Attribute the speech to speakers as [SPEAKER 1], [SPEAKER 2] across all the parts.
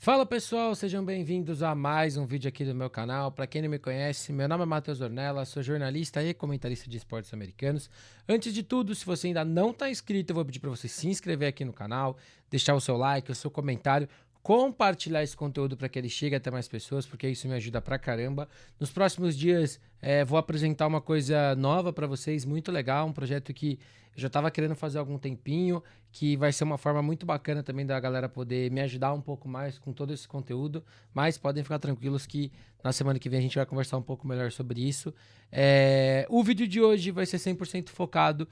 [SPEAKER 1] Fala pessoal, sejam bem-vindos a mais um vídeo aqui do meu canal. Para quem não me conhece, meu nome é Matheus Ornella, sou jornalista e comentarista de esportes americanos. Antes de tudo, se você ainda não está inscrito, eu vou pedir para você se inscrever aqui no canal, deixar o seu like, o seu comentário, compartilhar esse conteúdo para que ele chegue até mais pessoas, porque isso me ajuda pra caramba. Nos próximos dias, vou apresentar uma coisa nova para vocês, muito legal, um projeto que eu já estava querendo fazer há algum tempinho, que vai ser uma forma muito bacana também da galera poder me ajudar um pouco mais com todo esse conteúdo, mas podem ficar tranquilos que na semana que vem a gente vai conversar um pouco melhor sobre isso. O vídeo de hoje vai ser 100% focado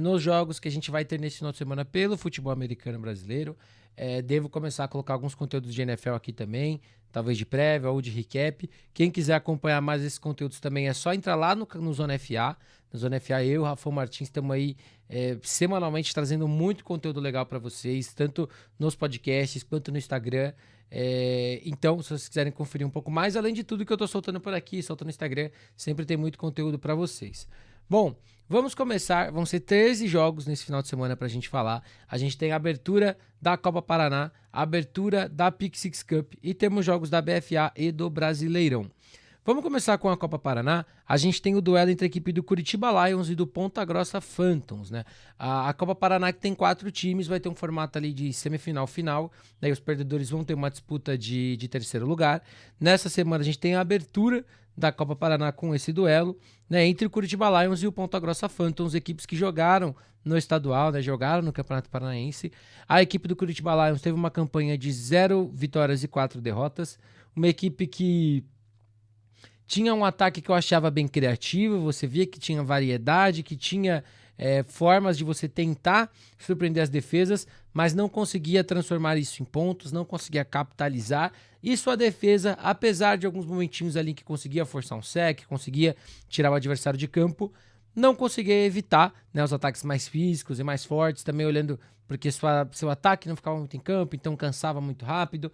[SPEAKER 1] nos jogos que a gente vai ter nesse final de semana pelo futebol americano brasileiro. Devo começar a colocar alguns conteúdos de NFL aqui também, talvez de prévia ou de recap. Quem quiser acompanhar mais esses conteúdos também é só entrar lá no Zona FA. No Zona FA, eu e o Rafael Martins estamos aí semanalmente trazendo muito conteúdo legal para vocês, tanto nos podcasts quanto no Instagram. Então, se vocês quiserem conferir um pouco mais, além de tudo que eu estou soltando por aqui, soltando no Instagram, sempre tem muito conteúdo para vocês. Bom, vamos começar. Vão ser 13 jogos nesse final de semana para a gente falar. A gente tem a abertura da Copa Paraná, a abertura da Pick Six Cup e temos jogos da BFA e do Brasileirão. Vamos começar com a Copa Paraná. A gente tem o duelo entre a equipe do Curitiba Lions e do Ponta Grossa Phantoms, né? A Copa Paraná, que tem 4 times, vai ter um formato ali de semifinal final. Daí os perdedores vão ter uma disputa de terceiro lugar. Nessa semana a gente tem a abertura da Copa Paraná com esse duelo, né, entre o Curitiba Lions e o Ponta Grossa Phantoms, equipes que jogaram no estadual, né, jogaram no Campeonato Paranaense. A equipe do Curitiba Lions teve uma campanha de 0 vitórias e 4 derrotas, uma equipe que tinha um ataque que eu achava bem criativo, você via que tinha variedade, que tinha formas de você tentar surpreender as defesas, mas não conseguia transformar isso em pontos, não conseguia capitalizar. E sua defesa, apesar de alguns momentinhos ali que conseguia forçar um sec, conseguia tirar o adversário de campo, não conseguia evitar, né, os ataques mais físicos e mais fortes, também olhando porque seu ataque não ficava muito em campo, então cansava muito rápido.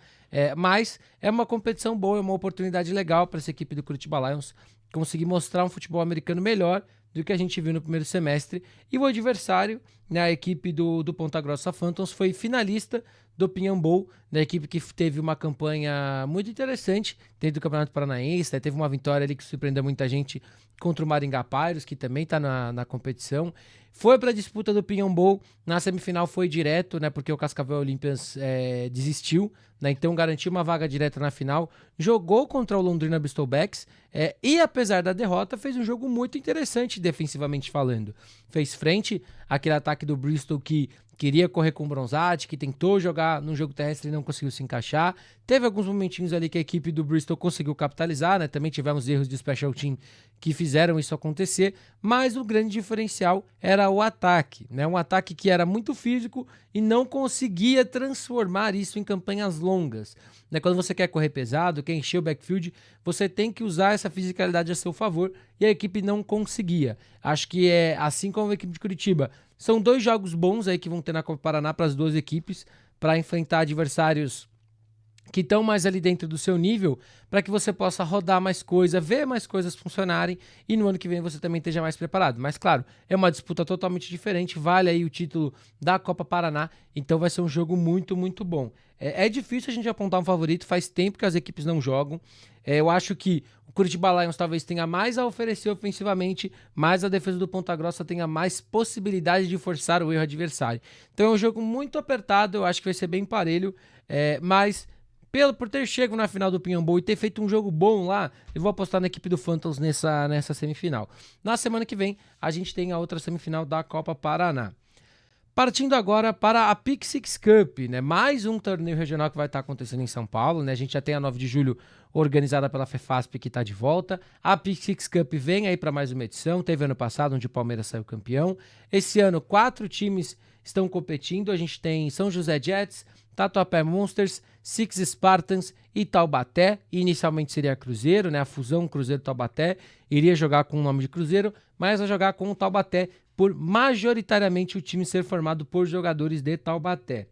[SPEAKER 1] Mas é uma competição boa, é uma oportunidade legal para essa equipe do Curitiba Lions conseguir mostrar um futebol americano melhor do que a gente viu no primeiro semestre. E o adversário, né, a equipe do Ponta Grossa Phantoms, foi finalista do Pinhão Bowl, da equipe que teve uma campanha muito interessante dentro do Campeonato Paranaense, né, teve uma vitória ali que surpreendeu muita gente contra o Maringá Pirates, que também está na competição. Foi para a disputa do Pinhão Bowl, na semifinal foi direto, né, porque o Cascavel Olympians desistiu, né, então garantiu uma vaga direta na final, jogou contra o Londrina Bristolbacks e apesar da derrota fez um jogo muito interessante defensivamente falando. Fez frente àquele ataque do Bristol que queria correr com o Bronzatti, que tentou jogar no jogo terrestre e não conseguiu se encaixar. Teve alguns momentinhos ali que a equipe do Bristol conseguiu capitalizar, né? Também tivemos erros de special team que fizeram isso acontecer, mas o grande diferencial era o ataque, né? Um ataque que era muito físico e não conseguia transformar isso em campanhas longas, né? Quando você quer correr pesado, quer encher o backfield, você tem que usar essa fisicalidade a seu favor e a equipe não conseguia. Acho que assim como a equipe de Curitiba. São 2 jogos bons aí que vão ter na Copa Paraná para as 2 equipes, para enfrentar adversários que estão mais ali dentro do seu nível, para que você possa rodar mais coisa, ver mais coisas funcionarem e no ano que vem você também esteja mais preparado. Mas claro, é uma disputa totalmente diferente, vale aí o título da Copa Paraná, então vai ser um jogo muito, muito bom. É difícil a gente apontar um favorito, faz tempo que as equipes não jogam. Eu acho que o Curitiba Lions talvez tenha mais a oferecer ofensivamente, mas a defesa do Ponta Grossa tenha mais possibilidade de forçar o erro adversário. Então é um jogo muito apertado, eu acho que vai ser bem parelho, mas por ter chego na final do Pinhão Bowl e ter feito um jogo bom lá, eu vou apostar na equipe do Phantoms nessa semifinal. Na semana que vem, a gente tem a outra semifinal da Copa Paraná. Partindo agora para a Pick Six Cup, né? Mais um torneio regional que vai estar acontecendo em São Paulo, né? A gente já tem a 9 de julho organizada pela FEFASP que está de volta. A Pick Six Cup vem aí para mais uma edição. Teve ano passado onde o Palmeiras saiu campeão. Esse ano 4 times estão competindo. A gente tem São José Jets, Tatuapé Monsters, Six Spartans e Taubaté. Inicialmente seria Cruzeiro, né? A fusão Cruzeiro-Taubaté iria jogar com o nome de Cruzeiro, mas vai jogar com o Taubaté por majoritariamente o time ser formado por jogadores de Taubaté.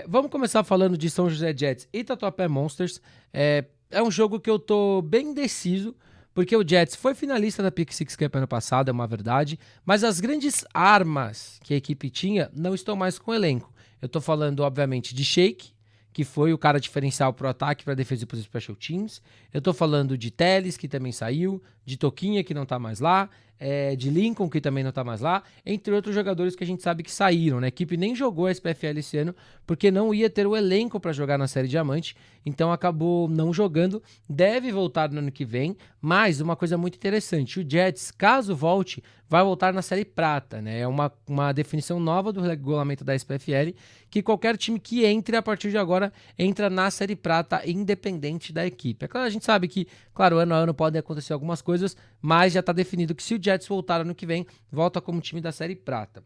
[SPEAKER 1] Vamos começar falando de São José Jets e Tatuapé Monsters. É um jogo que eu tô bem indeciso, porque o Jets foi finalista da Pick Six Cup ano passado, é uma verdade, mas as grandes armas que a equipe tinha não estão mais com o elenco. Eu tô falando, obviamente, de Sheik, que foi o cara diferencial pro ataque, pra defesa e pros special teams. Eu tô falando de Telles, que também saiu, de Toquinha, que não tá mais lá, de Lincoln, que também não tá mais lá, entre outros jogadores que a gente sabe que saíram, né? A equipe nem jogou a SPFL esse ano, porque não ia ter o elenco para jogar na Série Diamante, então acabou não jogando, deve voltar no ano que vem, mas uma coisa muito interessante, o Jets, caso volte, vai voltar na Série Prata, né? É uma definição nova do regulamento da SPFL, que qualquer time que entre a partir de agora, entra na Série Prata, independente da equipe. É claro, a gente sabe que, claro, ano a ano podem acontecer algumas coisas, mas já está definido que se o Jets voltar ano que vem, volta como time da Série Prata.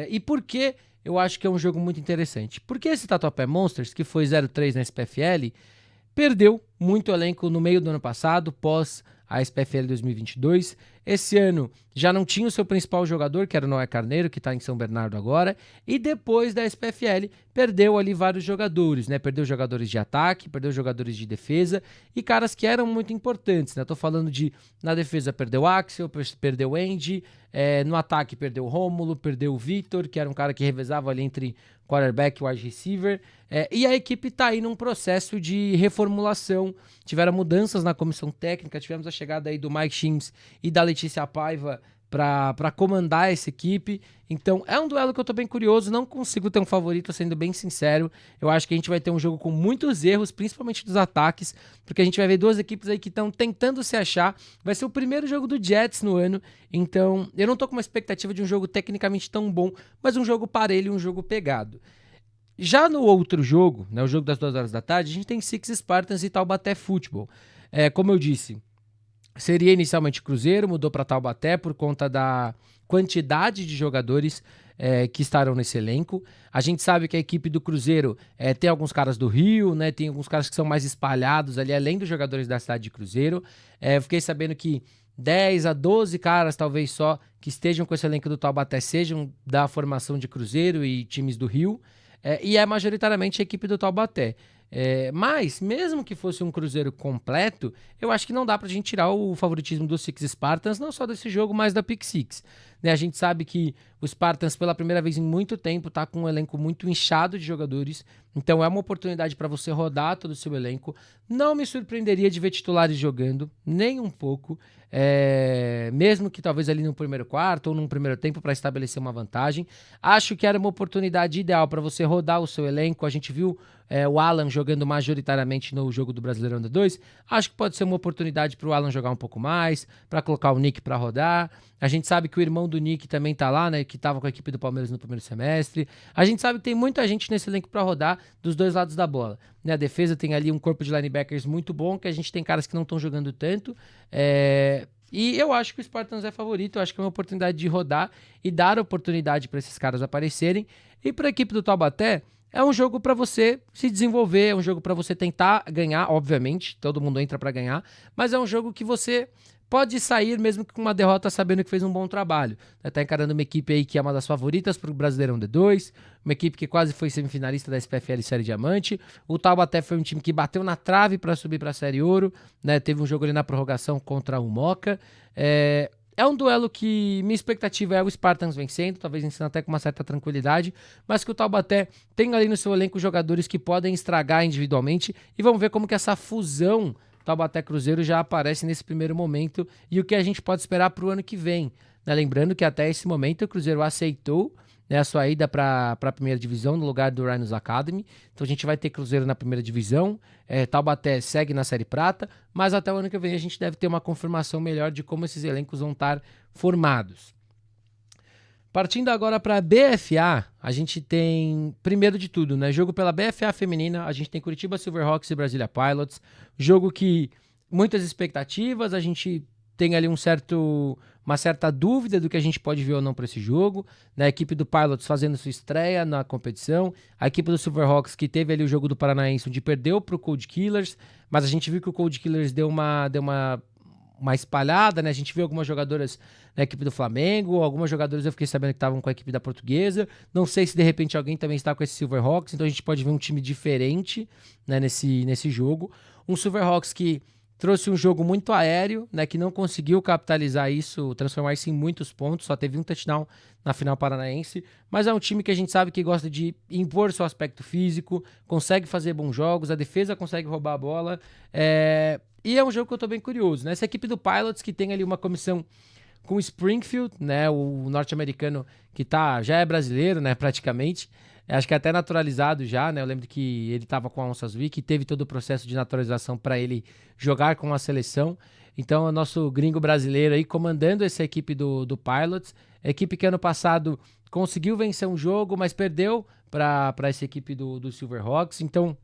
[SPEAKER 1] E por que eu acho que é um jogo muito interessante? Porque esse Tatuapé Monsters, que foi 0-3 na SPFL, perdeu muito elenco no meio do ano passado, pós a SPFL 2022. Esse ano já não tinha o seu principal jogador, que era o Noé Carneiro, que está em São Bernardo agora. E depois da SPFL, perdeu ali vários jogadores, né? Perdeu jogadores de ataque, perdeu jogadores de defesa e caras que eram muito importantes, né? Tô falando de, na defesa perdeu o Axel, perdeu o Andy, no ataque perdeu o Rômulo, perdeu o Vitor, que era um cara que revezava ali entre quarterback e wide receiver. E a equipe tá aí num processo de reformulação. Tiveram mudanças na comissão técnica, tivemos a chegada aí do Mike Shims e da Letícia Paiva para comandar essa equipe. Então é um duelo que eu tô bem curioso, não consigo ter um favorito, sendo bem sincero. Eu acho que a gente vai ter um jogo com muitos erros, principalmente dos ataques, porque a gente vai ver duas equipes aí que estão tentando se achar. Vai ser o primeiro jogo do Jets no ano, então eu não tô com uma expectativa de um jogo tecnicamente tão bom, mas um jogo parelho, um jogo pegado. Já no outro jogo, né, o jogo das 2 horas da tarde, a gente tem Six Spartans e Taubaté Futebol. Como eu disse, seria inicialmente Cruzeiro, mudou para Taubaté por conta da quantidade de jogadores que estarão nesse elenco. A gente sabe que a equipe do Cruzeiro tem alguns caras do Rio, né? Tem alguns caras que são mais espalhados ali, além dos jogadores da cidade de Cruzeiro. Eu fiquei sabendo que 10 a 12 caras, talvez só, que estejam com esse elenco do Taubaté sejam da formação de Cruzeiro e times do Rio. E é majoritariamente a equipe do Taubaté. Mas, mesmo que fosse um Cruzeiro completo, eu acho que não dá pra gente tirar o favoritismo dos Six Spartans, não só desse jogo, mas da Pick Six. Né, a gente sabe que o Spartans, pela primeira vez em muito tempo, tá com um elenco muito inchado de jogadores, então é uma oportunidade para você rodar todo o seu elenco. Não me surpreenderia de ver titulares jogando, nem um pouco, mesmo que talvez ali no primeiro quarto ou num primeiro tempo para estabelecer uma vantagem. Acho que era uma oportunidade ideal para você rodar o seu elenco. A gente viu o Alan jogando majoritariamente no jogo do Brasileirão D2. Acho que pode ser uma oportunidade para o Alan jogar um pouco mais, para colocar o Nick para rodar. A gente sabe que o irmão do Nick também tá lá, né, que tava com a equipe do Palmeiras no primeiro semestre. A gente sabe que tem muita gente nesse elenco para rodar dos dois lados da bola. Né, a defesa tem ali um corpo de linebackers muito bom, que a gente tem caras que não estão jogando tanto. E eu acho que o Spartans é favorito, eu acho que é uma oportunidade de rodar e dar oportunidade para esses caras aparecerem. E para a equipe do Taubaté, é um jogo para você se desenvolver, é um jogo para você tentar ganhar, obviamente, todo mundo entra para ganhar, mas é um jogo que você pode sair mesmo com uma derrota sabendo que fez um bom trabalho. Tá encarando uma equipe aí que é uma das favoritas para o Brasileirão D2, uma equipe que quase foi semifinalista da SPFL Série Diamante. O Taubaté foi um time que bateu na trave para subir para a Série Ouro, né? Teve um jogo ali na prorrogação contra o Moca. É um duelo que minha expectativa é o Spartans vencendo, talvez vencendo até com uma certa tranquilidade, mas que o Taubaté tem ali no seu elenco jogadores que podem estragar individualmente, e vamos ver como que essa fusão Taubaté Cruzeiro já aparece nesse primeiro momento e o que a gente pode esperar para o ano que vem. Né? Lembrando que até esse momento o Cruzeiro aceitou, né, a sua ida para a primeira divisão no lugar do Rhinos Academy. Então a gente vai ter Cruzeiro na primeira divisão, Taubaté segue na Série Prata, mas até o ano que vem a gente deve ter uma confirmação melhor de como esses elencos vão estar formados. Partindo agora para a BFA, a gente tem, primeiro de tudo, né, jogo pela BFA feminina, a gente tem Curitiba Silverhawks e Brasília Pilots, jogo que muitas expectativas, a gente tem ali uma certa dúvida do que a gente pode ver ou não para esse jogo, né, a equipe do Pilots fazendo sua estreia na competição, a equipe do Silverhawks que teve ali o jogo do Paranaense, onde perdeu para o Cold Killers, mas a gente viu que o Cold Killers deu uma espalhada, né? A gente viu algumas jogadoras na equipe do Flamengo, algumas jogadoras eu fiquei sabendo que estavam com a equipe da Portuguesa. Não sei se de repente alguém também está com esse Silverhawks, então a gente pode ver um time diferente, né, nesse jogo. Um Silverhawks que trouxe um jogo muito aéreo, né, que não conseguiu capitalizar isso, transformar isso em muitos pontos, só teve um touchdown na final paranaense, mas é um time que a gente sabe que gosta de impor seu aspecto físico, consegue fazer bons jogos, a defesa consegue roubar a bola, e é um jogo que eu tô bem curioso, né? Essa equipe do Pilots, que tem ali uma comissão com o Springfield, né, o norte-americano que já é brasileiro, né, praticamente. Acho que é até naturalizado já, né? Eu lembro que ele estava com a Onças Week e teve todo o processo de naturalização para ele jogar com a seleção. Então, é o nosso gringo brasileiro aí comandando essa equipe do Pilots. A equipe que ano passado conseguiu vencer um jogo, mas perdeu para essa equipe do Silverhawks. Então,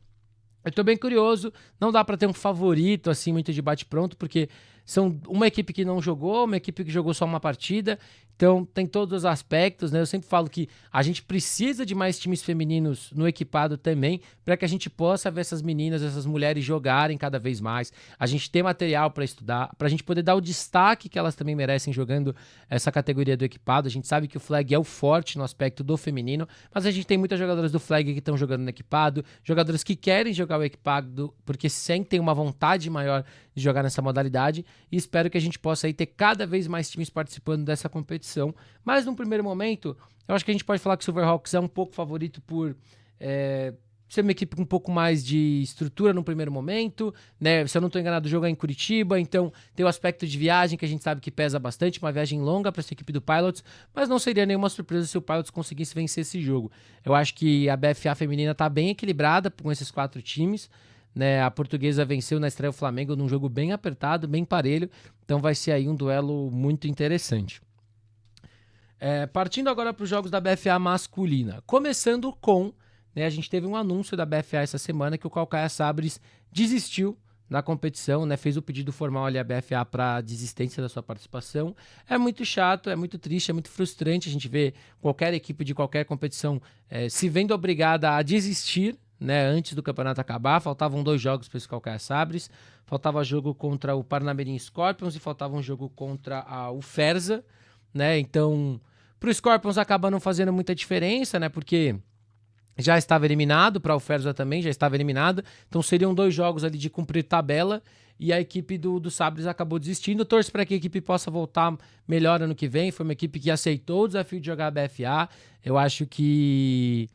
[SPEAKER 1] eu tô bem curioso, não dá pra ter um favorito assim muito de bate-pronto, porque são uma equipe que não jogou, uma equipe que jogou só uma partida, então tem todos os aspectos, né? Eu sempre falo que a gente precisa de mais times femininos no equipado também, para que a gente possa ver essas meninas, essas mulheres jogarem cada vez mais, a gente ter material para estudar, pra gente poder dar o destaque que elas também merecem jogando essa categoria do equipado. A gente sabe que o flag é o forte no aspecto do feminino, mas a gente tem muitas jogadoras do flag que estão jogando no equipado, jogadoras que querem jogar o equipado porque sentem uma vontade maior de jogar nessa modalidade, e espero que a gente possa aí ter cada vez mais times participando dessa competição. Mas num primeiro momento, eu acho que a gente pode falar que o Silverhawks é um pouco favorito por ser uma equipe com um pouco mais de estrutura no primeiro momento, né? Se eu não estou enganado, o jogo é em Curitiba, então tem o aspecto de viagem que a gente sabe que pesa bastante, uma viagem longa para essa equipe do Pilots, mas não seria nenhuma surpresa se o Pilots conseguisse vencer esse jogo. Eu acho que a BFA feminina está bem equilibrada com esses 4 times, né? A Portuguesa venceu na estreia o Flamengo num jogo bem apertado, bem parelho, então vai ser aí um duelo muito interessante. Partindo agora para os jogos da BFA masculina, começando com, né, a gente teve um anúncio da BFA essa semana que o Caucaia Sabres desistiu da competição, né, fez o pedido formal ali à BFA para desistência da sua participação. É muito chato, é muito triste, é muito frustrante a gente ver qualquer equipe de qualquer competição se vendo obrigada a desistir, né, antes do campeonato acabar. Faltavam 2 jogos para esse Caucaia Sabres, faltava jogo contra o Parnamirim Scorpions e faltava um jogo contra o Ferza, né? Então, para o Scorpions acaba não fazendo muita diferença, né? Porque já estava eliminado, para o Ferza também já estava eliminado, então seriam 2 jogos ali de cumprir tabela, e a equipe do Sabres acabou desistindo. Torço para que a equipe possa voltar melhor ano que vem. Foi uma equipe que aceitou o desafio de jogar a BFA. Eu acho que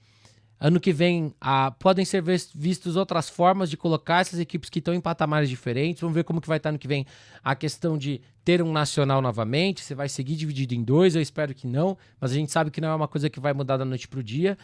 [SPEAKER 1] ano que vem podem ser vistas outras formas de colocar essas equipes que estão em patamares diferentes. Vamos ver como que vai estar ano que vem a questão de ter um nacional novamente. Você vai seguir dividido em 2, eu espero que não, mas a gente sabe que não é uma coisa que vai mudar da noite para o dia.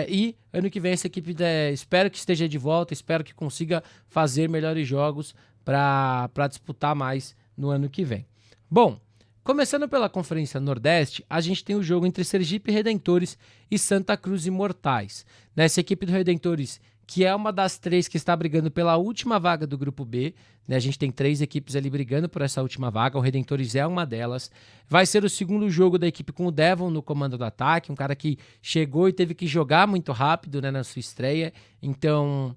[SPEAKER 1] E ano que vem essa equipe espero que esteja de volta, espero que consiga fazer melhores jogos para disputar mais no ano que vem. Bom, começando pela Conferência Nordeste, a gente tem o jogo entre Sergipe Redentores e Santa Cruz Imortais. Nessa equipe do Redentores, que é uma das 3 que está brigando pela última vaga do Grupo B, né? A gente tem 3 equipes ali brigando por essa última vaga, o Redentores é uma delas. Vai ser o segundo jogo da equipe com o Devon no comando do ataque, um cara que chegou e teve que jogar muito rápido, né, na sua estreia. Então,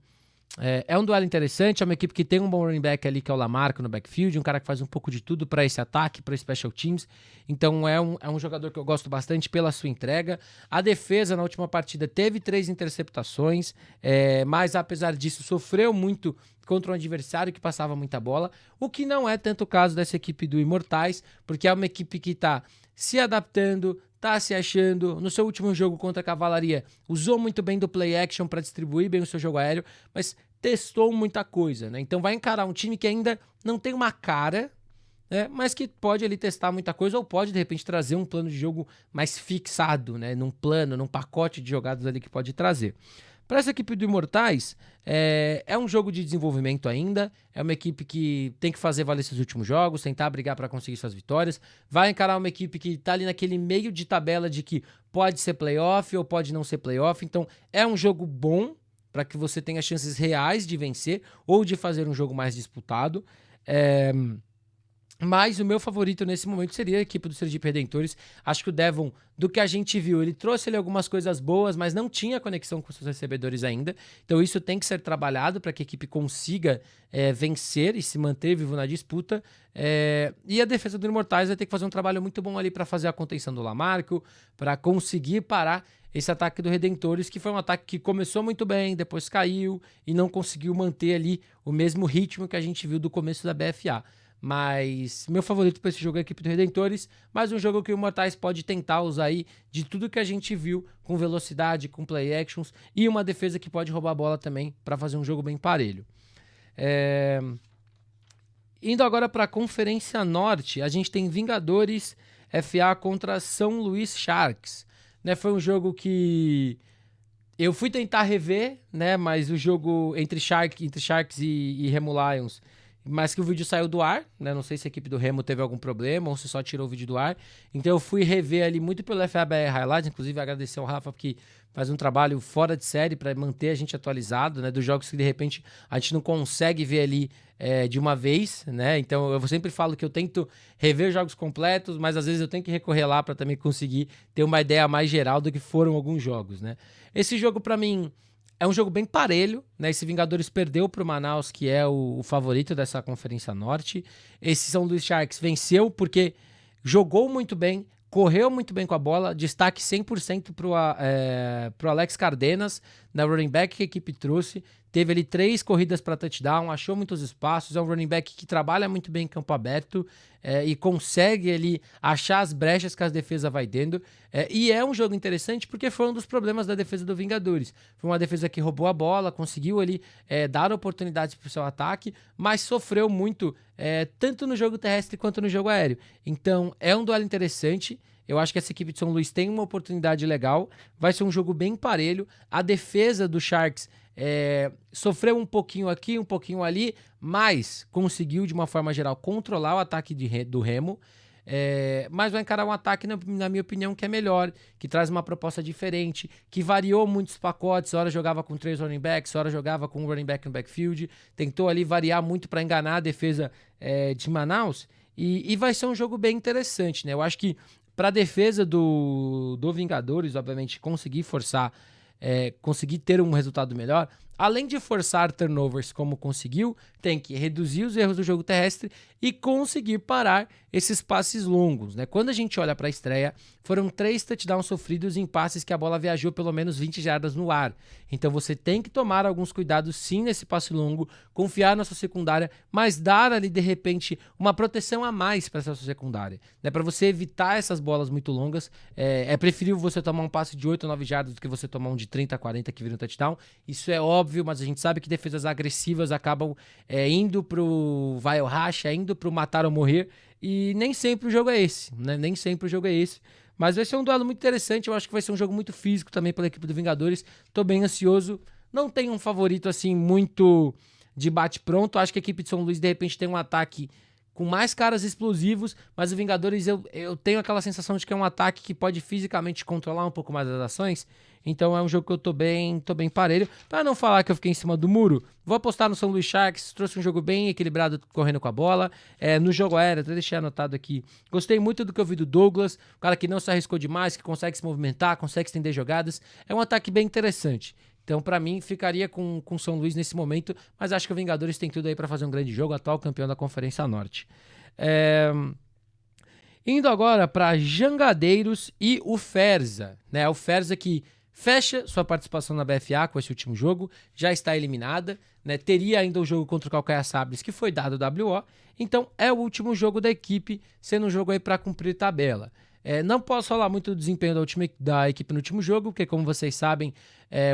[SPEAKER 1] é um duelo interessante, é uma equipe que tem um bom running back ali, que é o Lamarco no backfield, um cara que faz um pouco de tudo para esse ataque, para special teams. Então é um jogador que eu gosto bastante pela sua entrega. A defesa na última partida teve 3 interceptações, mas apesar disso sofreu muito contra um adversário que passava muita bola, o que não é tanto o caso dessa equipe do Imortais, porque é uma equipe que está se adaptando, tá se achando. No seu último jogo contra a Cavalaria, usou muito bem do play action para distribuir bem o seu jogo aéreo, mas testou muita coisa, né? Então vai encarar um time que ainda não tem uma cara, né? Mas que pode ali testar muita coisa, ou pode de repente trazer um plano de jogo mais fixado, né? Num plano, num pacote de jogadas ali que pode trazer. Para essa equipe do Imortais, é um jogo de desenvolvimento ainda, é uma equipe que tem que fazer valer esses últimos jogos, tentar brigar para conseguir suas vitórias, vai encarar uma equipe que está ali naquele meio de tabela de que pode ser playoff ou pode não ser playoff, então é um jogo bom para que você tenha chances reais de vencer ou de fazer um jogo mais disputado. Mas o meu favorito nesse momento seria a equipe do Sergipe Redentores. Acho que o Devon, do que a gente viu, ele trouxe ali algumas coisas boas, mas não tinha conexão com seus recebedores ainda. Então isso tem que ser trabalhado para que a equipe consiga vencer e se manter vivo na disputa. E a defesa do Imortais vai ter que fazer um trabalho muito bom ali para fazer a contenção do Lamarco, para conseguir parar esse ataque do Redentores, que foi um ataque que começou muito bem, depois caiu e não conseguiu manter ali o mesmo ritmo que a gente viu do começo da BFA. Mas meu favorito para esse jogo é a equipe do Redentores, mas um jogo que o Mortais pode tentar usar aí de tudo que a gente viu, com velocidade, com play actions e uma defesa que pode roubar a bola também para fazer um jogo bem parelho. Indo agora para a Conferência Norte, a gente tem Vingadores FA contra São Luís Sharks. Né, foi um jogo que eu fui tentar rever, né, mas o jogo entre Sharks e Remo Lions, mas que o vídeo saiu do ar, né, não sei se a equipe do Remo teve algum problema ou se só tirou o vídeo do ar, então eu fui rever ali muito pelo FABR Highlights, inclusive agradecer ao Rafa porque faz um trabalho fora de série para manter a gente atualizado, né, dos jogos que de repente a gente não consegue ver ali de uma vez, né? Então eu sempre falo que eu tento rever jogos completos, mas às vezes eu tenho que recorrer lá para também conseguir ter uma ideia mais geral do que foram alguns jogos, né? Esse jogo para mim é um jogo bem parelho, né? Esse Vingadores perdeu para o Manaus, que é o favorito dessa Conferência Norte. Esse São Luís Sharks venceu porque jogou muito bem, correu muito bem com a bola, destaque 100% pro Alex Cardenas, na running back que a equipe trouxe. Teve ali 3 corridas para touchdown, achou muitos espaços, é um running back que trabalha muito bem em campo aberto e consegue ali achar as brechas que a defesa vai dando. E é um jogo interessante porque foi um dos problemas da defesa do Vingadores. Foi uma defesa que roubou a bola, conseguiu ali dar oportunidades para o seu ataque, mas sofreu muito, tanto no jogo terrestre quanto no jogo aéreo. Então é um duelo interessante. Eu acho que essa equipe de São Luís tem uma oportunidade legal. Vai ser um jogo bem parelho. A defesa do Sharks sofreu um pouquinho aqui, um pouquinho ali, mas conseguiu, de uma forma geral, controlar o ataque do Remo. Mas vai encarar um ataque, na minha opinião, que é melhor, que traz uma proposta diferente, que variou muitos pacotes. Hora jogava com 3 running backs, hora jogava com um running back no backfield. Tentou ali variar muito para enganar a defesa de Manaus. E vai ser um jogo bem interessante, né? Eu acho que para a defesa do Vingadores, obviamente, conseguir forçar, conseguir ter um resultado melhor, além de forçar turnovers como conseguiu, tem que reduzir os erros do jogo terrestre e conseguir parar esses passes longos, né? Quando a gente olha para a estreia, foram 3 touchdowns sofridos em passes que a bola viajou pelo menos 20 jardas no ar. Então você tem que tomar alguns cuidados sim nesse passe longo, confiar na sua secundária, mas dar ali de repente uma proteção a mais para essa sua secundária, né? Para você evitar essas bolas muito longas, é preferível você tomar um passe de 8 ou 9 jardas do que você tomar um de 30 a 40 que vira um touchdown. Isso é óbvio, mas a gente sabe que defesas agressivas acabam indo pro vai ou racha, indo pro matar ou morrer, e nem sempre o jogo é esse, né? Nem sempre o jogo é esse. Mas vai ser um duelo muito interessante, eu acho que vai ser um jogo muito físico também pela equipe do Vingadores. Tô bem ansioso. Não tem um favorito assim muito de bate-pronto. Acho que a equipe de São Luís de repente tem um ataque com mais caras explosivos, mas o Vingadores eu tenho aquela sensação de que é um ataque que pode fisicamente controlar um pouco mais as ações. Então é um jogo que eu tô bem parelho. Para não falar que eu fiquei em cima do muro, vou apostar no São Luís Sharks. Trouxe um jogo bem equilibrado correndo com a bola. No jogo aéreo, até deixei anotado aqui. Gostei muito do que eu vi do Douglas, um cara que não se arriscou demais, que consegue se movimentar, consegue estender jogadas. É um ataque bem interessante. Então, para mim, ficaria com São Luís nesse momento, mas acho que o Vingadores tem tudo aí para fazer um grande jogo, atual campeão da Conferência Norte. Indo agora para Jangadeiros e o Ferza, né? O Ferza que fecha sua participação na BFA com esse último jogo, já está eliminada, né? Teria ainda o jogo contra o Calcaia Sabres, que foi dado WO, então é o último jogo da equipe, sendo um jogo aí para cumprir tabela. Não posso falar muito do desempenho da equipe no último jogo, porque como vocês sabem,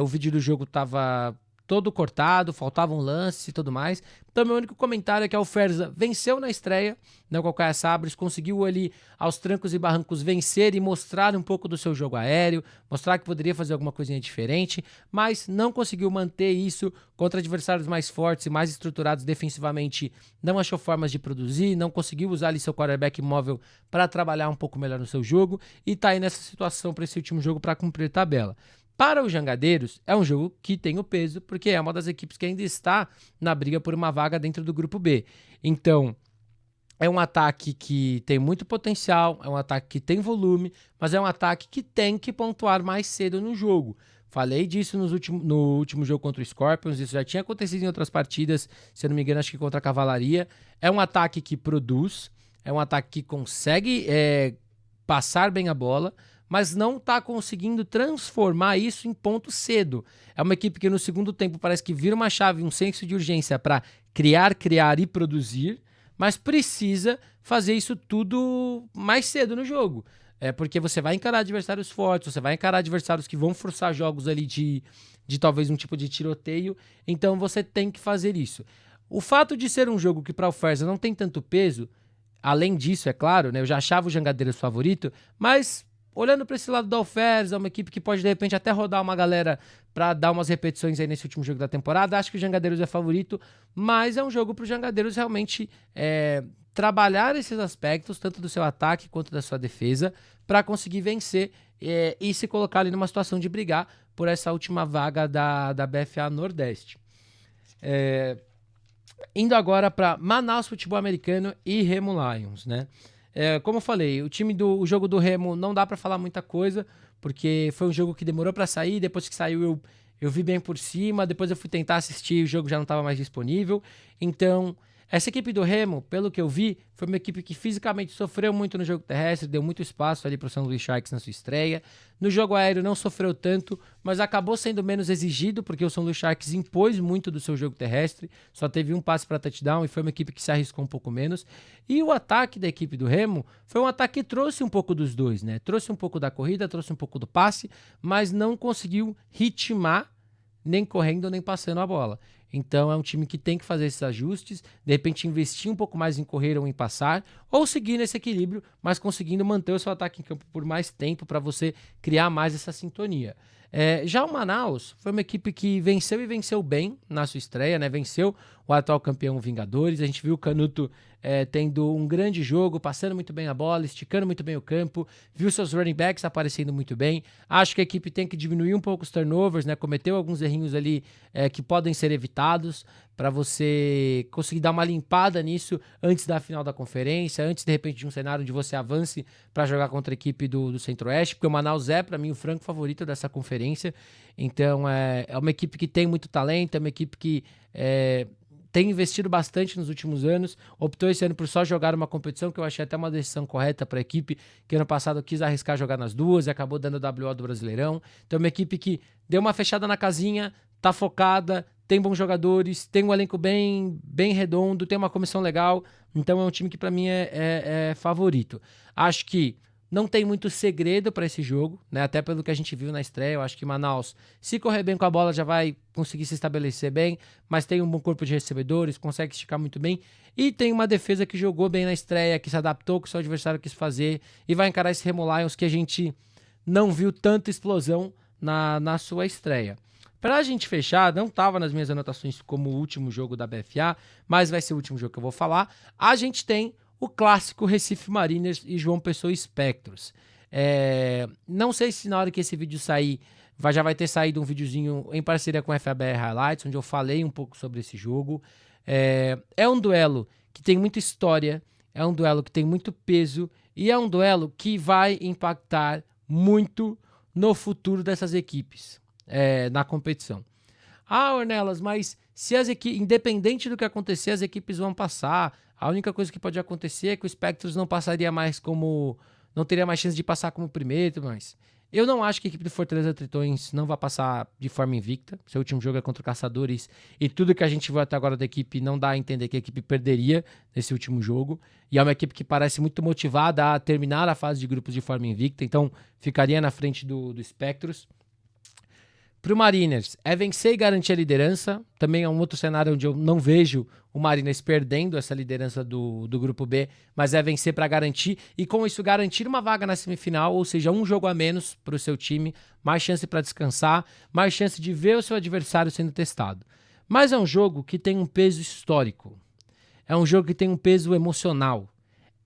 [SPEAKER 1] o vídeo do jogo estava todo cortado, faltava um lance e tudo mais. Então, meu único comentário é que a Ferza venceu na estreia, né, com o Calcaia Sabres, conseguiu ali, aos trancos e barrancos, vencer e mostrar um pouco do seu jogo aéreo, mostrar que poderia fazer alguma coisinha diferente, mas não conseguiu manter isso contra adversários mais fortes e mais estruturados defensivamente, não achou formas de produzir, não conseguiu usar ali seu quarterback móvel para trabalhar um pouco melhor no seu jogo e tá aí nessa situação para esse último jogo para cumprir tabela. Para os Jangadeiros, é um jogo que tem o peso, porque é uma das equipes que ainda está na briga por uma vaga dentro do grupo B. Então, é um ataque que tem muito potencial, é um ataque que tem volume, mas é um ataque que tem que pontuar mais cedo no jogo. Falei disso no último jogo contra o Scorpions, isso já tinha acontecido em outras partidas, se eu não me engano, acho que contra a Cavalaria. É um ataque que produz, é um ataque que consegue passar bem a bola, mas não está conseguindo transformar isso em ponto cedo. É uma equipe que no segundo tempo parece que vira uma chave, um senso de urgência para criar e produzir, mas precisa fazer isso tudo mais cedo no jogo. Porque você vai encarar adversários fortes, você vai encarar adversários que vão forçar jogos ali de talvez um tipo de tiroteio, então você tem que fazer isso. O fato de ser um jogo que para o Ferza não tem tanto peso, além disso, é claro, né, eu já achava o Jangadeiros favorito, mas olhando para esse lado do Alferes, é uma equipe que pode de repente até rodar uma galera para dar umas repetições aí nesse último jogo da temporada. Acho que o Jangadeiros é favorito, mas é um jogo para o Jangadeiros realmente trabalhar esses aspectos, tanto do seu ataque quanto da sua defesa, para conseguir vencer e se colocar ali numa situação de brigar por essa última vaga da BFA Nordeste. Indo agora para Manaus Futebol Americano e Remo Lions, né? Como eu falei, o jogo do Remo não dá para falar muita coisa, porque foi um jogo que demorou para sair, depois que saiu eu vi bem por cima, depois eu fui tentar assistir, o jogo já não estava mais disponível, então essa equipe do Remo, pelo que eu vi, foi uma equipe que fisicamente sofreu muito no jogo terrestre, deu muito espaço ali para o São Luís Sharks na sua estreia. No jogo aéreo não sofreu tanto, mas acabou sendo menos exigido, porque o São Luís Sharks impôs muito do seu jogo terrestre, só teve um passe para touchdown e foi uma equipe que se arriscou um pouco menos. E o ataque da equipe do Remo foi um ataque que trouxe um pouco dos dois, né? Trouxe um pouco da corrida, trouxe um pouco do passe, mas não conseguiu ritmar nem correndo nem passando a bola. Então é um time que tem que fazer esses ajustes, de repente investir um pouco mais em correr ou em passar, ou seguir nesse equilíbrio, mas conseguindo manter o seu ataque em campo por mais tempo para você criar mais essa sintonia. Já o Manaus foi uma equipe que venceu e venceu bem na sua estreia, né? Venceu o atual campeão Vingadores. A gente viu o Canuto tendo um grande jogo, passando muito bem a bola, esticando muito bem o campo, viu seus running backs aparecendo muito bem. Acho que a equipe tem que diminuir um pouco os turnovers, né? Cometeu alguns errinhos ali que podem ser evitados para você conseguir dar uma limpada nisso antes da final da conferência, antes de repente de um cenário onde você avance para jogar contra a equipe do Centro-Oeste, porque o Manaus é para mim o franco favorito dessa conferência. Então é uma equipe que tem muito talento, é uma equipe que tem investido bastante nos últimos anos, optou esse ano por só jogar uma competição, que eu achei até uma decisão correta para a equipe, que ano passado quis arriscar jogar nas duas e acabou dando o WO do Brasileirão. Então é uma equipe que deu uma fechada na casinha, tá focada, tem bons jogadores, tem um elenco bem redondo, tem uma comissão legal, então é um time que para mim é favorito. Acho que não tem muito segredo para esse jogo, né? Até pelo que a gente viu na estreia, eu acho que Manaus, se correr bem com a bola, já vai conseguir se estabelecer bem, mas tem um bom corpo de recebedores, consegue esticar muito bem, e tem uma defesa que jogou bem na estreia, que se adaptou com o que o seu adversário quis fazer, e vai encarar esse Remo Lions que a gente não viu tanta explosão na sua estreia. Pra gente fechar, não estava nas minhas anotações como o último jogo da BFA, mas vai ser o último jogo que eu vou falar. A gente tem o clássico Recife Mariners e João Pessoa Spectros. Não sei se na hora que esse vídeo sair, já vai ter saído um videozinho em parceria com a FABR Highlights, onde eu falei um pouco sobre esse jogo. É um duelo que tem muita história, é um duelo que tem muito peso e é um duelo que vai impactar muito no futuro dessas equipes na competição. Ornelas, mas se as equipes, independente do que acontecer, as equipes vão passar. A única coisa que pode acontecer é que o Spectros não passaria mais não teria mais chance de passar como primeiro, mas eu não acho que a equipe do Fortaleza Tritões não vai passar de forma invicta. Seu último jogo é contra o Caçadores e tudo que a gente viu até agora da equipe não dá a entender que a equipe perderia nesse último jogo. E é uma equipe que parece muito motivada a terminar a fase de grupos de forma invicta, então ficaria na frente do Spectros. Para o Mariners, é vencer e garantir a liderança. Também é um outro cenário onde eu não vejo o Mariners perdendo essa liderança do Grupo B, mas é vencer para garantir e com isso garantir uma vaga na semifinal, ou seja, um jogo a menos para o seu time, mais chance para descansar, mais chance de ver o seu adversário sendo testado. Mas é um jogo que tem um peso histórico, é um jogo que tem um peso emocional,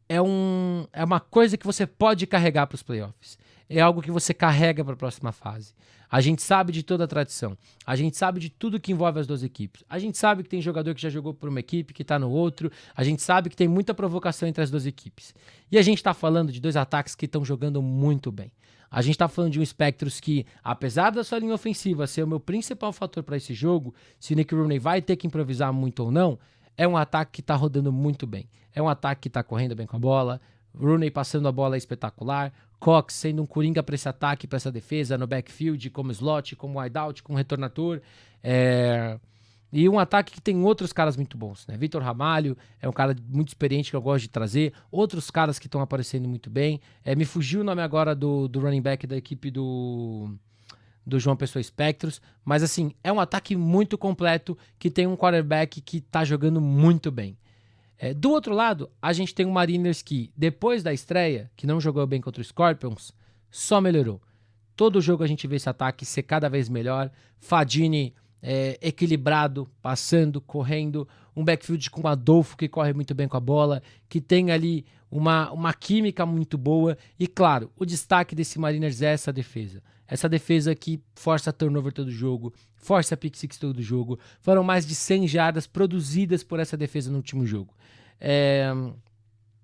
[SPEAKER 1] é uma coisa que você pode carregar para os playoffs, é algo que você carrega para a próxima fase. A gente sabe de toda a tradição. A gente sabe de tudo que envolve as duas equipes. A gente sabe que tem jogador que já jogou por uma equipe, que tá no outro. A gente sabe que tem muita provocação entre as duas equipes. E a gente tá falando de dois ataques que estão jogando muito bem. A gente tá falando de um Spectros que, apesar da sua linha ofensiva ser o meu principal fator para esse jogo, se o Nick Rooney vai ter que improvisar muito ou não, é um ataque que tá rodando muito bem. É um ataque que tá correndo bem com a bola. Rooney passando a bola é espetacular. Cox sendo um coringa para esse ataque, para essa defesa, no backfield, como slot, como wideout, como retornador. E um ataque que tem outros caras muito bons, né? Vitor Ramalho é um cara muito experiente que eu gosto de trazer. Outros caras que estão aparecendo muito bem. Me fugiu o nome agora do running back da equipe do João Pessoa Espectros. Mas assim, é um ataque muito completo que tem um quarterback que tá jogando muito bem. Do outro lado, a gente tem o Mariners que, depois da estreia, que não jogou bem contra o Scorpions, só melhorou. Todo jogo a gente vê esse ataque ser cada vez melhor. Fadini equilibrado, passando, correndo. Um backfield com o Adolfo que corre muito bem com a bola, que tem ali uma química muito boa. E claro, o destaque desse Mariners é essa defesa. Essa defesa que força turnover todo jogo, força pick six todo jogo. Foram mais de 100 jardas produzidas por essa defesa no último jogo.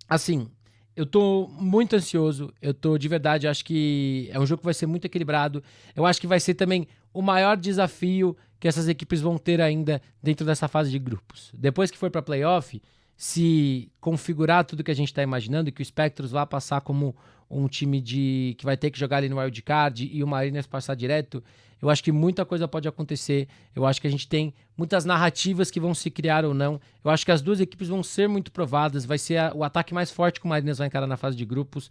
[SPEAKER 1] Assim, eu tô muito ansioso. Eu tô, de verdade, acho que é um jogo que vai ser muito equilibrado. Eu acho que vai ser também o maior desafio que essas equipes vão ter ainda dentro dessa fase de grupos. Depois que for para playoff, se configurar tudo que a gente está imaginando, que o Spectros vá passar como um time que vai ter que jogar ali no wild card e o Mariners passar direto, eu acho que muita coisa pode acontecer. Eu acho que a gente tem muitas narrativas que vão se criar ou não. Eu acho que as duas equipes vão ser muito provadas. Vai ser o ataque mais forte que o Mariners vai encarar na fase de grupos.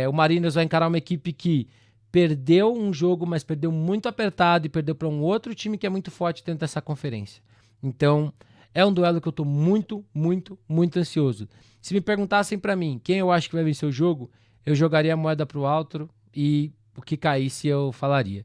[SPEAKER 1] O Mariners vai encarar uma equipe que perdeu um jogo, mas perdeu muito apertado e perdeu para um outro time que é muito forte dentro dessa conferência. Então, é um duelo que eu tô muito, muito, muito ansioso. Se me perguntassem para mim quem eu acho que vai vencer o jogo, eu jogaria a moeda pro alto e o que caísse eu falaria.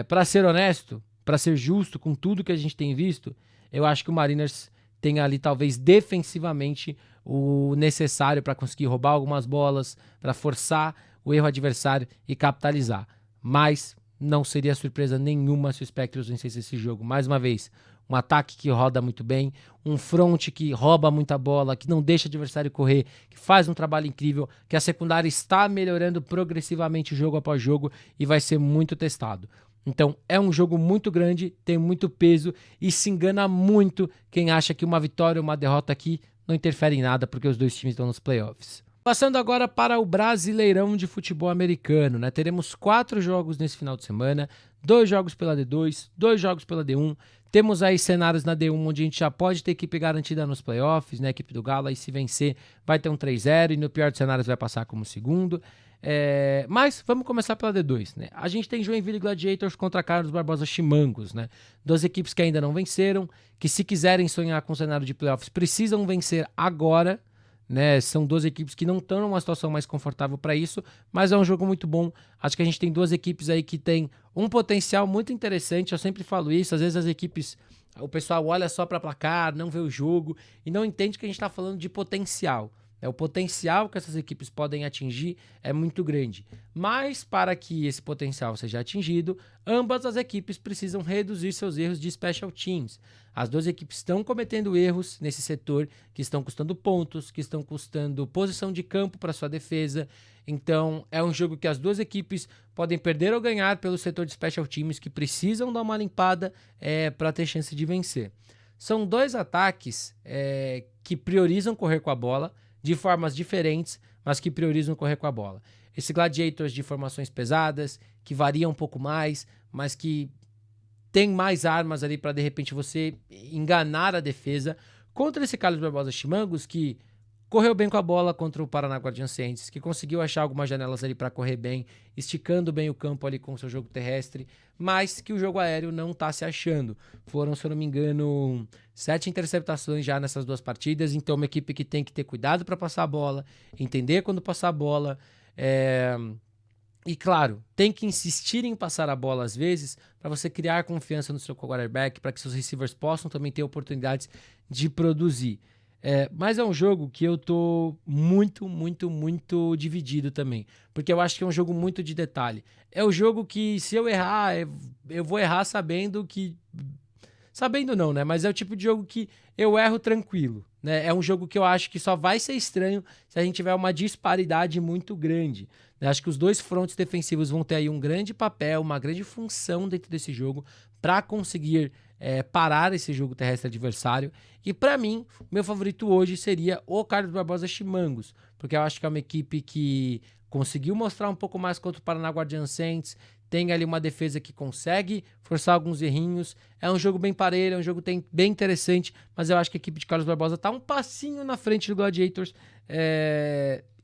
[SPEAKER 1] Para ser honesto, para ser justo com tudo que a gente tem visto, eu acho que o Mariners tem ali talvez defensivamente o necessário para conseguir roubar algumas bolas, para forçar o erro adversário e capitalizar. Mas não seria surpresa nenhuma se o Spectros vencesse esse jogo. Mais uma vez, um ataque que roda muito bem, um front que rouba muita bola, que não deixa o adversário correr, que faz um trabalho incrível, que a secundária está melhorando progressivamente jogo após jogo e vai ser muito testado. Então é um jogo muito grande, tem muito peso e se engana muito quem acha que uma vitória ou uma derrota aqui não interfere em nada porque os dois times estão nos playoffs. Passando agora para o Brasileirão de Futebol Americano, né? Teremos 4 jogos nesse final de semana, 2 jogos pela D2, 2 jogos pela D1. Temos aí cenários na D1 onde a gente já pode ter equipe garantida nos playoffs, né? A equipe do Galo aí se vencer vai ter um 3-0 e no pior dos cenários vai passar como segundo. Mas vamos começar pela D2, né? A gente tem Joinville Gladiators contra Carlos Barbosa Chimangos, né? Duas equipes que ainda não venceram, que se quiserem sonhar com o cenário de playoffs precisam vencer agora, né? São duas equipes que não estão numa situação mais confortável para isso, mas é um jogo muito bom. Acho que a gente tem duas equipes aí que tem um potencial muito interessante. Eu sempre falo isso, às vezes as equipes, o pessoal olha só para placar, não vê o jogo e não entende que a gente está falando de potencial. O potencial que essas equipes podem atingir é muito grande. Mas para que esse potencial seja atingido, ambas as equipes precisam reduzir seus erros de special teams. As duas equipes estão cometendo erros nesse setor que estão custando pontos, que estão custando posição de campo para sua defesa. Então é um jogo que as duas equipes podem perder ou ganhar pelo setor de special teams, que precisam dar uma limpada para ter chance de vencer. São dois ataques que priorizam correr com a bola, de formas diferentes, mas que priorizam correr com a bola. Esse Gladiators de formações pesadas, que variam um pouco mais, mas que tem mais armas ali para de repente você enganar a defesa, contra esse Carlos Barbosa Chimangos, que correu bem com a bola contra o Paraná Guardiansentes, que conseguiu achar algumas janelas ali para correr bem, esticando bem o campo ali com o seu jogo terrestre, mas que o jogo aéreo não está se achando. Foram, se eu não me engano, 7 interceptações já nessas duas partidas, então uma equipe que tem que ter cuidado para passar a bola, entender quando passar a bola, e claro, tem que insistir em passar a bola às vezes para você criar confiança no seu quarterback, para que seus receivers possam também ter oportunidades de produzir. Mas é um jogo que eu tô muito, muito, muito dividido também. Porque eu acho que é um jogo muito de detalhe. É o jogo que, se eu errar, eu vou errar sabendo que... Sabendo não, né? Mas é o tipo de jogo que eu erro tranquilo, né? É um jogo que eu acho que só vai ser estranho se a gente tiver uma disparidade muito grande. Eu acho que os dois frontes defensivos vão ter aí um grande papel, uma grande função dentro desse jogo para conseguir parar esse jogo terrestre adversário. E para mim, meu favorito hoje seria o Carlos Barbosa Chimangos, porque eu acho que é uma equipe que conseguiu mostrar um pouco mais contra o Paraná Guardian Saints, tem ali uma defesa que consegue forçar alguns errinhos, é um jogo bem parelho, é um jogo bem interessante, mas eu acho que a equipe de Carlos Barbosa tá um passinho na frente do Gladiators,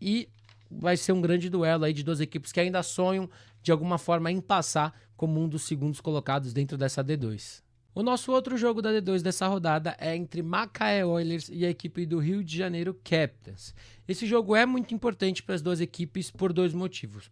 [SPEAKER 1] e vai ser um grande duelo aí de duas equipes que ainda sonham de alguma forma em passar como um dos segundos colocados dentro dessa D2. O nosso outro jogo da D2 dessa rodada é entre Macaé Oilers e a equipe do Rio de Janeiro Capitans. Esse jogo é muito importante para as duas equipes por dois motivos.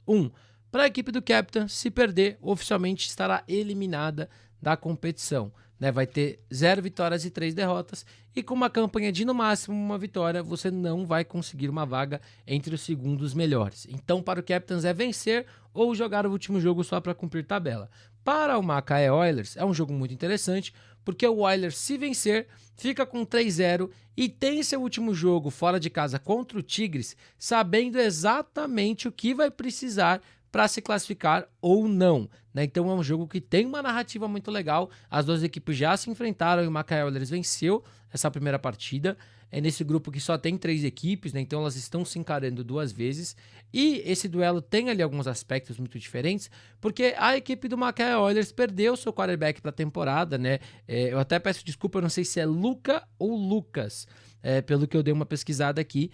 [SPEAKER 1] Para a equipe do Capitans, se perder, oficialmente estará eliminada da competição. Vai ter 0 vitórias e 3 derrotas, e com uma campanha de no máximo uma vitória, você não vai conseguir uma vaga entre os segundos melhores. Então, para o Capitans é vencer ou jogar o último jogo só para cumprir tabela. Para o Macaé Oilers, é um jogo muito interessante, porque o Oilers, se vencer, fica com 3-0 e tem seu último jogo fora de casa contra o Tigres, sabendo exatamente o que vai precisar para se classificar ou não. Então é um jogo que tem uma narrativa muito legal. As duas equipes já se enfrentaram e o Macaé Oilers venceu essa primeira partida. É nesse grupo que só tem 3 equipes, então elas estão se encarando 2 vezes. E esse duelo tem ali alguns aspectos muito diferentes, porque a equipe do Macaé Oilers perdeu seu quarterback para a temporada, eu até peço desculpa, eu não sei se é Luca ou Lucas, pelo que eu dei uma pesquisada aqui,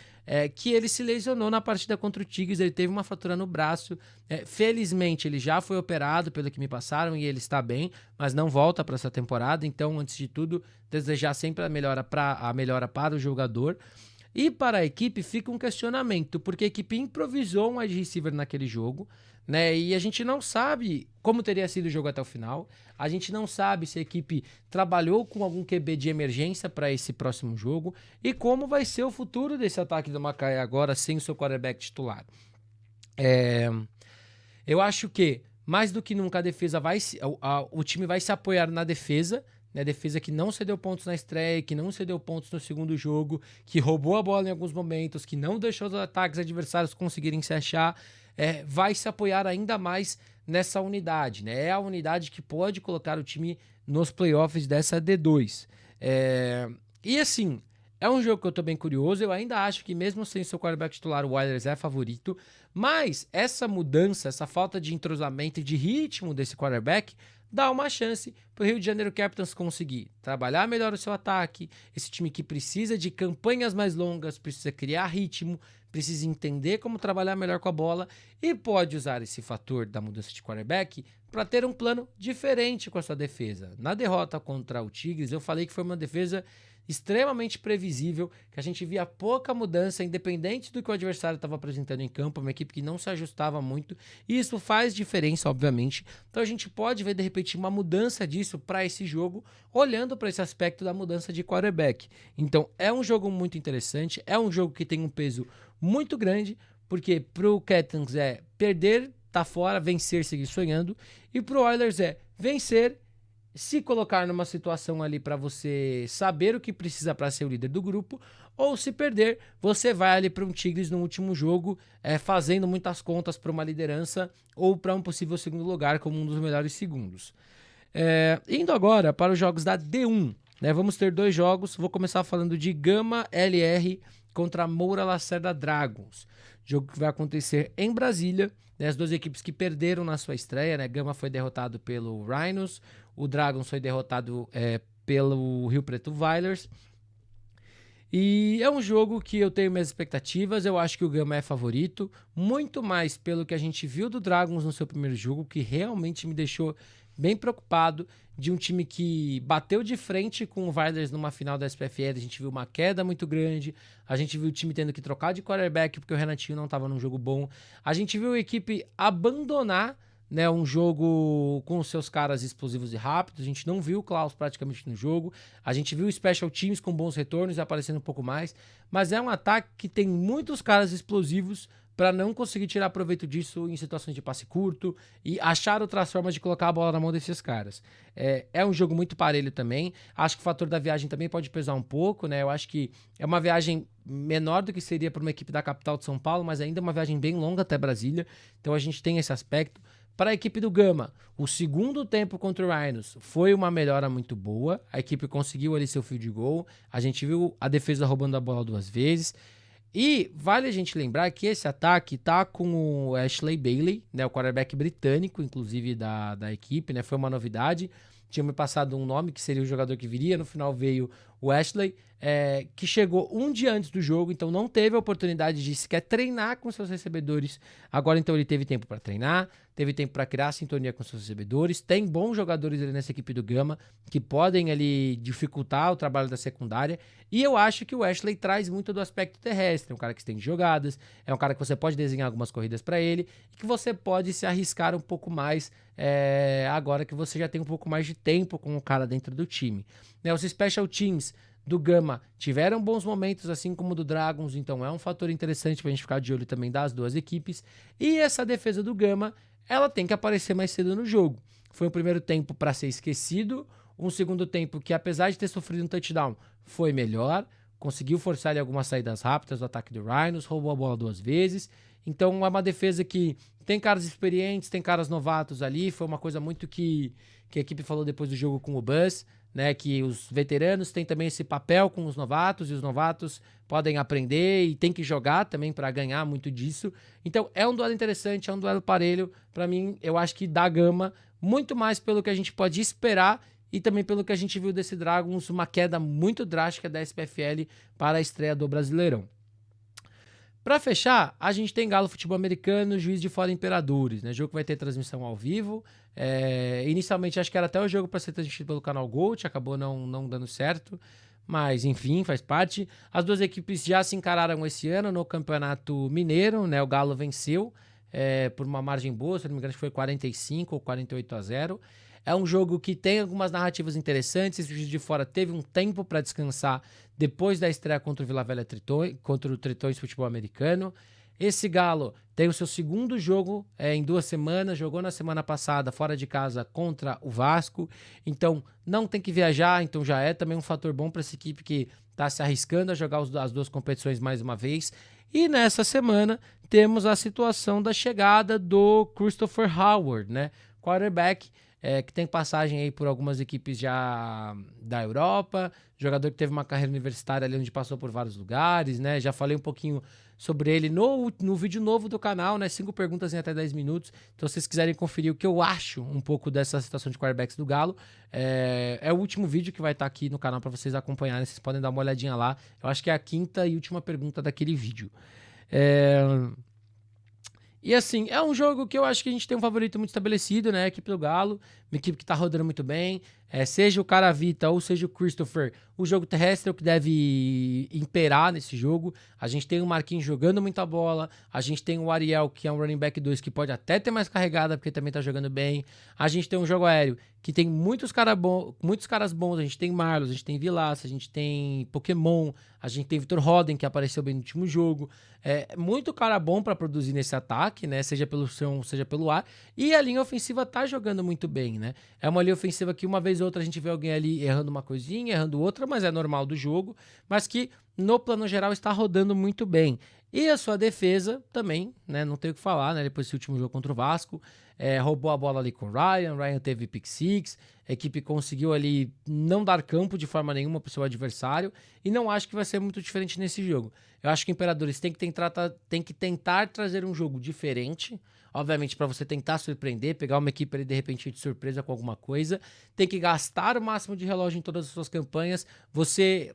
[SPEAKER 1] que ele se lesionou na partida contra o Tigres, ele teve uma fratura no braço, felizmente ele já foi operado, pelo que me passaram, e ele está bem, mas não volta para essa temporada. Então, antes de tudo, desejar sempre a melhora para o jogador. E para a equipe fica um questionamento, porque a equipe improvisou um wide receiver naquele jogo, e a gente não sabe como teria sido o jogo até o final, a gente não sabe se a equipe trabalhou com algum QB de emergência para esse próximo jogo e como vai ser o futuro desse ataque do Macaé agora sem o seu quarterback titular. Eu acho que, mais do que nunca, o time vai se apoiar na defesa, defesa que não cedeu pontos na estreia, que não cedeu pontos no segundo jogo, que roubou a bola em alguns momentos, que não deixou os ataques adversários conseguirem se achar, vai se apoiar ainda mais nessa unidade. É a unidade que pode colocar o time nos playoffs dessa D2. E assim, é um jogo que eu tô bem curioso. Eu ainda acho que mesmo sem seu quarterback titular, o Oilers é favorito, mas essa mudança, essa falta de entrosamento e de ritmo desse quarterback dá uma chance para o Rio de Janeiro Capitans conseguir trabalhar melhor o seu ataque. Esse time que precisa de campanhas mais longas, precisa criar ritmo, precisa entender como trabalhar melhor com a bola e pode usar esse fator da mudança de quarterback para ter um plano diferente com a sua defesa. Na derrota contra o Tigres, eu falei que foi uma defesa extremamente previsível, que a gente via pouca mudança, independente do que o adversário estava apresentando em campo, uma equipe que não se ajustava muito, e isso faz diferença, obviamente. Então a gente pode ver, de repente, uma mudança disso para esse jogo, olhando para esse aspecto da mudança de quarterback. Então é um jogo muito interessante, é um jogo que tem um peso muito grande, porque pro Capitans perder, tá fora, vencer, seguir sonhando, e pro Oilers vencer, se colocar numa situação ali para você saber o que precisa para ser o líder do grupo, ou se perder, você vai ali para um Tigres no último jogo, fazendo muitas contas para uma liderança ou para um possível segundo lugar como um dos melhores segundos. Indo agora para os jogos da D1, vamos ter 2 jogos, vou começar falando de Gama LR contra Moura Lacerda Dragons, jogo que vai acontecer em Brasília, as duas equipes que perderam na sua estreia, Gama foi derrotado pelo Rhinos, o Dragons foi derrotado pelo Rio Preto Vilers. E é um jogo que eu tenho minhas expectativas, eu acho que o Gama é favorito, muito mais pelo que a gente viu do Dragons no seu primeiro jogo, que realmente me deixou bem preocupado, de um time que bateu de frente com o Vilers numa final da SPFL, a gente viu uma queda muito grande, a gente viu o time tendo que trocar de quarterback porque o Renatinho não estava num jogo bom, a gente viu a equipe abandonar um jogo com os seus caras explosivos e rápidos, a gente não viu o Klaus praticamente no jogo, a gente viu o Special Teams com bons retornos e aparecendo um pouco mais, mas é um ataque que tem muitos caras explosivos para não conseguir tirar proveito disso em situações de passe curto e achar outras formas de colocar a bola na mão desses caras. É um jogo muito parelho também, acho que o fator da viagem também pode pesar um pouco, eu acho que é uma viagem menor do que seria para uma equipe da capital de São Paulo, mas ainda é uma viagem bem longa até Brasília, então a gente tem esse aspecto. Para a equipe do Gama, o segundo tempo contra o Rhinos foi uma melhora muito boa. A equipe conseguiu ali seu field goal. A gente viu a defesa roubando a bola 2 vezes. E vale a gente lembrar que esse ataque tá com o Ashley Bailey, né, o quarterback britânico, inclusive da equipe, né, foi uma novidade. Tinha me passado um nome que seria o jogador que viria, no final veio o Ashley, que chegou um dia antes do jogo, então não teve a oportunidade de sequer treinar com seus recebedores. Agora então ele teve tempo para treinar, teve tempo para criar sintonia com seus recebedores. Tem bons jogadores ali nessa equipe do Gama que podem ali dificultar o trabalho da secundária. E eu acho que o Ashley traz muito do aspecto terrestre, é um cara que tem jogadas, é um cara que você pode desenhar algumas corridas para ele e que você pode se arriscar um pouco mais agora que você já tem um pouco mais de tempo com o cara dentro do time. Né, os Special Teams do Gama tiveram bons momentos, assim como o do Dragons, então é um fator interessante pra gente ficar de olho também das duas equipes. E essa defesa do Gama, ela tem que aparecer mais cedo no jogo. Foi um primeiro tempo para ser esquecido, um segundo tempo que, apesar de ter sofrido um touchdown, foi melhor, conseguiu forçar ali algumas saídas rápidas do ataque do Rhinos, roubou a bola 2 vezes. Então é uma defesa que tem caras experientes, tem caras novatos ali, foi uma coisa muito que a equipe falou depois do jogo com o Buzz, né, que os veteranos têm também esse papel com os novatos, e os novatos podem aprender e tem que jogar também para ganhar muito disso. Então é um duelo interessante, é um duelo parelho. Para mim, eu acho que dá Gama, muito mais pelo que a gente pode esperar e também pelo que a gente viu desse Dragons, uma queda muito drástica da SPFL para a estreia do Brasileirão. Para fechar, a gente tem Galo Futebol Americano, Juiz de Fora Imperadores, né? Jogo que vai ter transmissão ao vivo. Inicialmente acho que era até o jogo para ser transmitido pelo canal Gold, acabou não dando certo, mas enfim, faz parte. As duas equipes já se encararam esse ano no Campeonato Mineiro, né? O Galo venceu por uma margem boa, se não me engano, foi 45 ou 48-0. É um jogo que tem algumas narrativas interessantes. Esse Juiz de Fora teve um tempo para descansar depois da estreia contra o Vila Velha contra o Tritões Futebol Americano. Esse Galo tem o seu segundo jogo em 2 semanas, jogou na semana passada fora de casa contra o Vasco, então não tem que viajar, então já é também um fator bom para essa equipe que está se arriscando a jogar as duas competições mais uma vez. E nessa semana temos a situação da chegada do Christopher Howard, né, quarterback, que tem passagem aí por algumas equipes já da Europa, jogador que teve uma carreira universitária ali onde passou por vários lugares, né? Já falei um pouquinho sobre ele no vídeo novo do canal, né? 5 perguntas em até 10 minutos. Então, se vocês quiserem conferir o que eu acho um pouco dessa situação de quarterbacks do Galo, é o último vídeo que vai estar aqui no canal para vocês acompanharem. Vocês podem dar uma olhadinha lá. Eu acho que é a 5ª e última pergunta daquele vídeo. E assim, é um jogo que eu acho que a gente tem um favorito muito estabelecido, né? A equipe do Galo, uma equipe que tá rodando muito bem. Seja o Caravita ou seja o Christopher, o jogo terrestre é o que deve imperar nesse jogo. A gente tem o Marquinhos jogando muita bola. A gente tem o Ariel, que é um running back 2, que pode até ter mais carregada, porque também tá jogando bem. A gente tem um jogo aéreo, que tem muitos caras bons. A gente tem Marlos, a gente tem Vilaça, a gente tem Pokémon, a gente tem Vitor Roden, que apareceu bem no último jogo. Muito cara bom para produzir nesse ataque, né? Seja pelo chão, seja pelo ar. E a linha ofensiva tá jogando muito bem, né? É uma linha ofensiva que uma vez ou outra a gente vê alguém ali errando uma coisinha, errando outra, mas é normal do jogo. Mas que no plano geral está rodando muito bem. E a sua defesa também, né? Não tem o que falar, né? Depois desse último jogo contra o Vasco, roubou a bola ali com o Ryan teve pick six, a equipe conseguiu ali não dar campo de forma nenhuma para o seu adversário, e não acho que vai ser muito diferente nesse jogo. Eu acho que o Imperadores tem que tentar trazer um jogo diferente, obviamente para você tentar surpreender, pegar uma equipe ali de repente de surpresa com alguma coisa, tem que gastar o máximo de relógio em todas as suas campanhas, você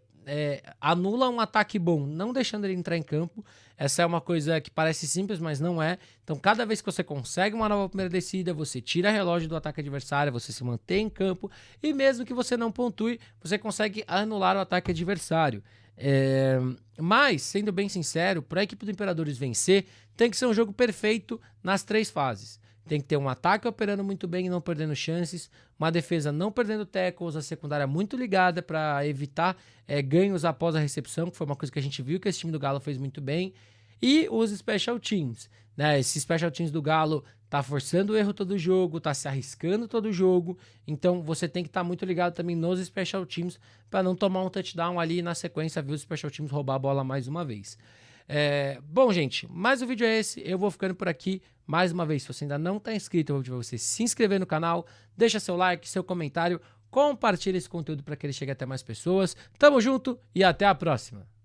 [SPEAKER 1] anula um ataque bom, não deixando ele entrar em campo. Essa é uma coisa que parece simples, mas não é. Então, cada vez que você consegue uma nova primeira descida, você tira relógio do ataque adversário, você se mantém em campo, e mesmo que você não pontue, você consegue anular o ataque adversário. Mas, sendo bem sincero, para a equipe do Imperadores vencer, tem que ser um jogo perfeito nas 3 fases. Tem que ter um ataque operando muito bem e não perdendo chances, uma defesa não perdendo tackles, a secundária muito ligada para evitar ganhos após a recepção, que foi uma coisa que a gente viu que esse time do Galo fez muito bem, e os special teams, né? Esse special teams do Galo tá forçando o erro todo jogo, tá se arriscando todo jogo, então você tem que estar muito ligado também nos special teams para não tomar um touchdown ali e na sequência ver os special teams roubar a bola mais uma vez. Bom, gente, mais um vídeo é esse. Eu vou ficando por aqui. Mais uma vez, se você ainda não está inscrito, eu vou pedir para você se inscrever no canal, deixa seu like, seu comentário, compartilha esse conteúdo para que ele chegue até mais pessoas. Tamo junto e até a próxima!